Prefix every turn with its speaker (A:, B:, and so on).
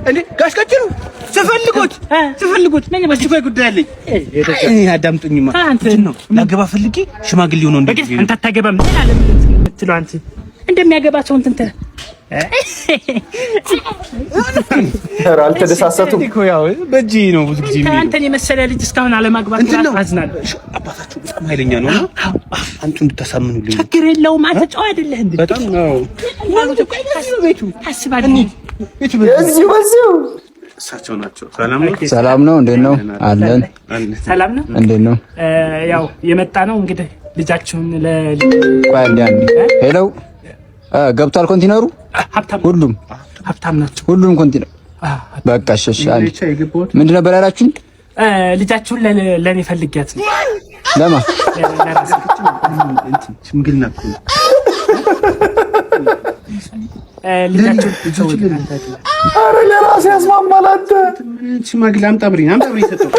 A: እኔ ጋሽ ቀጭኑ ስፈልጉት ነኝ በዚህ ጉዳይ አለኝ። እኔ አዳምጡኝማ። እንትን ነው ላገባ ፈልጌ ሽማግሌ ሆኖ እንደዚህ አንተ አታገባም ምን አለ የምትለው አንተ እንደሚያገባ ሰው እንትን
B: አልተደሳሰቱም እኮ ያው በእጅ ነው ብዙ ጊዜ የሚለው
A: አንተን የመሰለ ልጅ እስካሁን አለማግባት አዝናለሁ። አባታችሁ በጣም ኃይለኛ ነው እና አንቱ እንድታሳምኑልኝ ችግር የለውም። አንተ ጨዋ አይደለህ እንዴ? በጣም ነው ቤቱ አስባለሁ
B: እዚሁ
A: እሳቸው ናቸው። ሰላም ነው?
B: ሰላም ነው። እንዴት ነው? አለን።
A: ሰላም ነው።
B: እንዴት ነው?
A: ያው የመጣ ነው እንግዲህ ልጃችሁን
B: ሄሎ ገብቷል ኮንቲነሩ? ሁሉም
A: ሀብታም ናቸው።
B: ሁሉም ኮንቲነር በቃ እሺ። ምንድን ነበር ያላችሁኝ?
A: ልጃችሁን ለኔ ፈልጊያት ነው።
B: ለማ
A: ሽምግልና እኮ ልጃችሁን
B: ኧረ ለራሴ ያስማማል። አንተ
A: ሽማግሌ አምጣ ብሪኝ ሰጠው